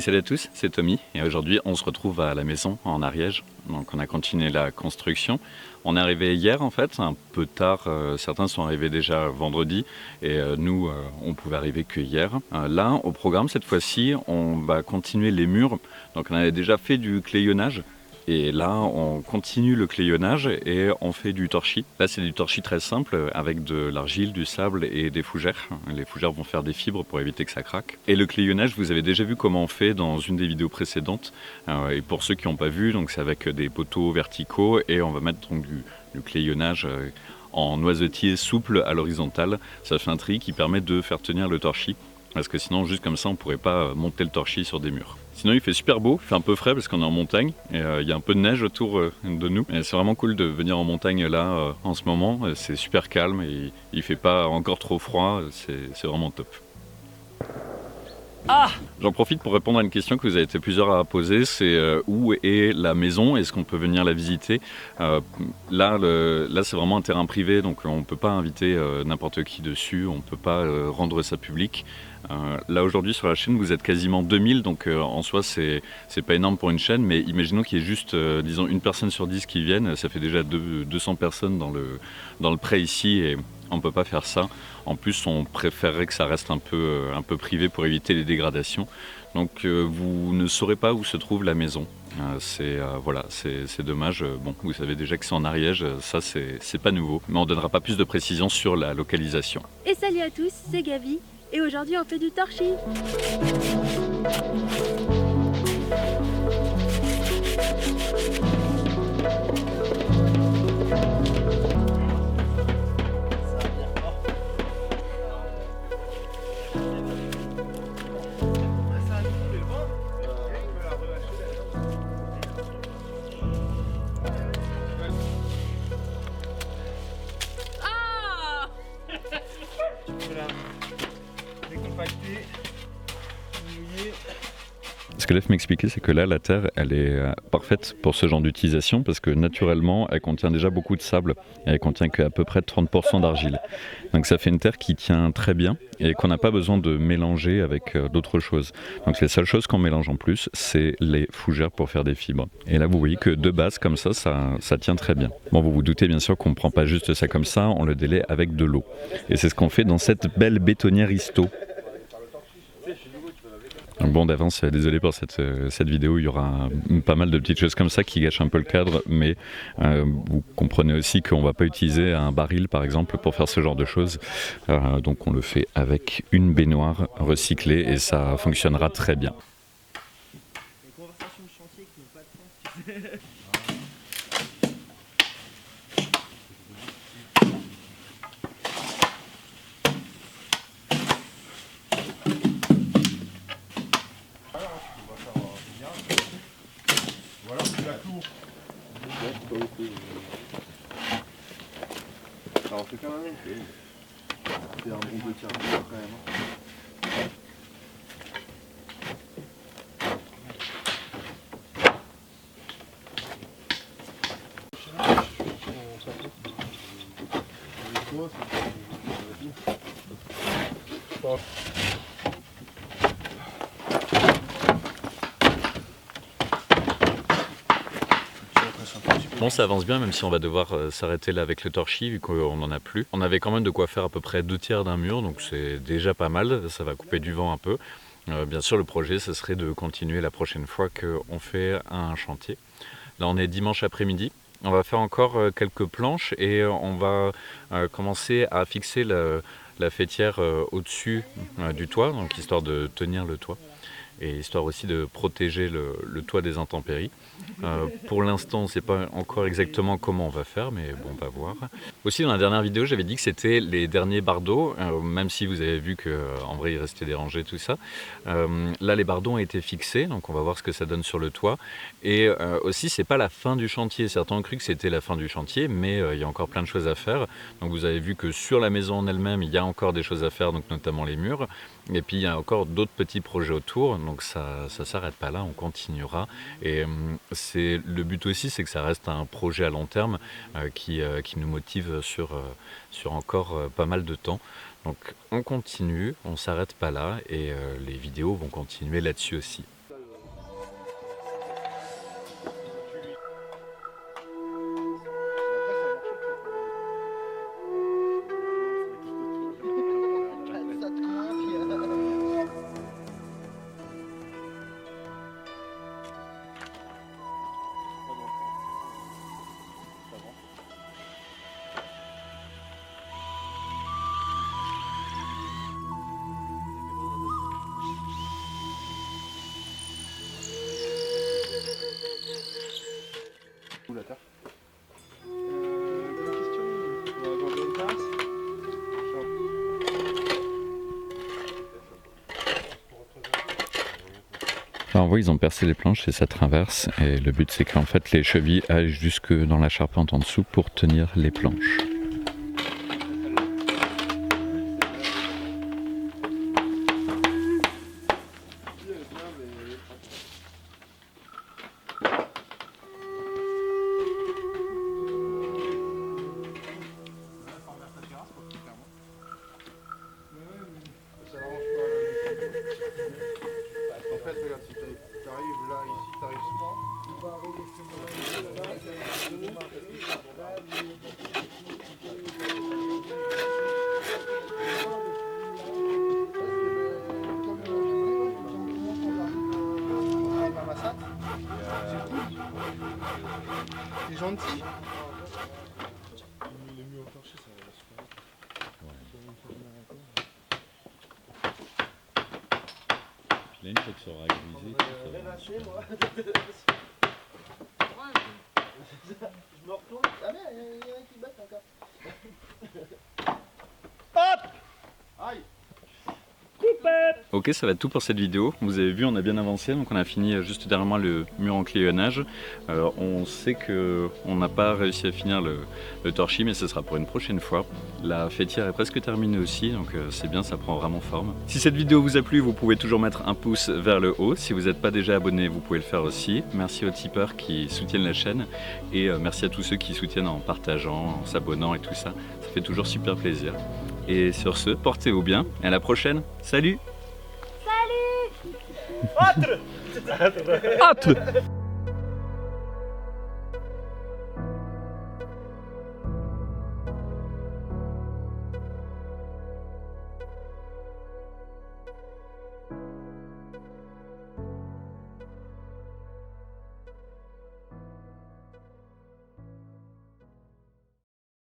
salut à tous, c'est Tommy et aujourd'hui on se retrouve à la maison en Ariège. Donc on a continué la construction. On est arrivé hier en fait, un peu tard, certains sont arrivés déjà vendredi et nous on pouvait arriver que hier. Là au programme cette fois-ci on va continuer les murs. Donc on avait déjà fait du clayonnage. Et là, on continue le clayonnage et on fait du torchis. Là, c'est du torchis très simple avec de l'argile, du sable et des fougères. Les fougères vont faire des fibres pour éviter que ça craque. Et le clayonnage, vous avez déjà vu comment on fait dans une des vidéos précédentes. Et pour ceux qui n'ont pas vu, donc c'est avec des poteaux verticaux et on va mettre donc du clayonnage en noisetier souple à l'horizontale. Ça fait un tri qui permet de faire tenir le torchis. Parce que sinon, juste comme ça, on ne pourrait pas monter le torchis sur des murs. Sinon, il fait super beau, il fait un peu frais parce qu'on est en montagne et il y a un peu de neige autour de nous. C'est vraiment cool de venir en montagne là en ce moment. C'est super calme et il fait pas encore trop froid. C'est vraiment top. Ah! J'en profite pour répondre à une question que vous avez été plusieurs à poser, c'est où est la maison? Est-ce qu'on peut venir la visiter? Là c'est vraiment un terrain privé, donc on ne peut pas inviter n'importe qui dessus, on ne peut pas rendre ça public. Là aujourd'hui sur la chaîne vous êtes quasiment 2000, donc en soi c'est pas énorme pour une chaîne, mais imaginons qu'il y ait juste disons une personne sur 10 qui viennent, ça fait déjà 200 personnes dans le pré ici et on ne peut pas faire ça. En plus, on préférerait que ça reste un peu privé pour éviter les dégradations. Donc, vous ne saurez pas où se trouve la maison. Voilà, c'est dommage. Bon, vous savez déjà que c'est en Ariège, ça c'est pas nouveau. Mais on ne donnera pas plus de précisions sur la localisation. Et salut à tous, c'est Gaby. Et aujourd'hui, on fait du torchis. Ce que Lef m'expliquait, c'est que là, la terre, elle est parfaite pour ce genre d'utilisation parce que naturellement, elle contient déjà beaucoup de sable et elle contient qu'à peu près 30% d'argile. Donc ça fait une terre qui tient très bien et qu'on n'a pas besoin de mélanger avec d'autres choses. Donc les seules choses qu'on mélange en plus, c'est les fougères pour faire des fibres. Et là, vous voyez que de base, comme ça tient très bien. Bon, vous vous doutez bien sûr qu'on ne prend pas juste ça comme ça, on le délaie avec de l'eau. Et c'est ce qu'on fait dans cette belle bétonnière Isto. Donc bon, d'avance, désolé pour cette vidéo, il y aura pas mal de petites choses comme ça qui gâchent un peu le cadre, mais vous comprenez aussi qu'on ne va pas utiliser un baril par exemple pour faire ce genre de choses. Donc on le fait avec une baignoire recyclée et ça fonctionnera très bien. Les conversations de chantier qui n'ont pas de sens, tu sais. Voilà, c'est la clou. Alors, c'est quand même c'est un bon de tir quand même. Bon, ça avance bien, même si on va devoir s'arrêter là avec le torchis vu qu'on n'en a plus. On avait quand même de quoi faire à peu près 2/3 d'un mur, donc c'est déjà pas mal, ça va couper du vent un peu. Bien sûr, le projet, ce serait de continuer la prochaine fois qu'on fait un chantier. Là, on est dimanche après-midi. On va faire encore quelques planches et on va commencer à fixer la faîtière au-dessus du toit, donc histoire de tenir le toit. Et histoire aussi de protéger le toit des intempéries. Pour l'instant, on ne sait pas encore exactement comment on va faire, mais bon, on va voir. Aussi, dans la dernière vidéo, j'avais dit que c'était les derniers bardeaux, même si vous avez vu qu'en vrai, il restait des rangées, tout ça. Là, les bardeaux ont été fixés, donc on va voir ce que ça donne sur le toit. Et aussi, c'est pas la fin du chantier. Certains ont cru que c'était la fin du chantier, mais il y a encore plein de choses à faire. Donc vous avez vu que sur la maison en elle-même, il y a encore des choses à faire, donc notamment les murs. Et puis il y a encore d'autres petits projets autour, donc ça s'arrête pas là, on continuera. Et le but aussi, c'est que ça reste un projet à long terme qui nous motive sur encore pas mal de temps. Donc on continue, on s'arrête pas là et les vidéos vont continuer là-dessus aussi. voit, ils ont percé les planches et ça traverse. Et le but, c'est qu'en fait, les chevilles aillent jusque dans la charpente en dessous pour tenir les planches. En fait, regarde, si t'arrives là, ici, t'arrives c'est gentil. Là, une fois que ça aura grisé, Lâchez, moi. Je me retourne. Ah mais il y en a qui battent encore. Hop! Aïe! Ok, ça va être tout pour cette vidéo. Vous avez vu, on a bien avancé, donc on a fini juste derrière moi le mur en clayonnage. On sait que on n'a pas réussi à finir le torchis, mais ce sera pour une prochaine fois. La fêtière est presque terminée aussi, donc c'est bien, ça prend vraiment forme. Si cette vidéo vous a plu, vous pouvez toujours mettre un pouce vers le haut. Si vous n'êtes pas déjà abonné, vous pouvez le faire aussi. Merci aux tipeurs qui soutiennent la chaîne et merci à tous ceux qui soutiennent en partageant, en s'abonnant et tout ça. Ça fait toujours super plaisir. Et sur ce, portez-vous bien et à la prochaine. Salut! Salut! Hâte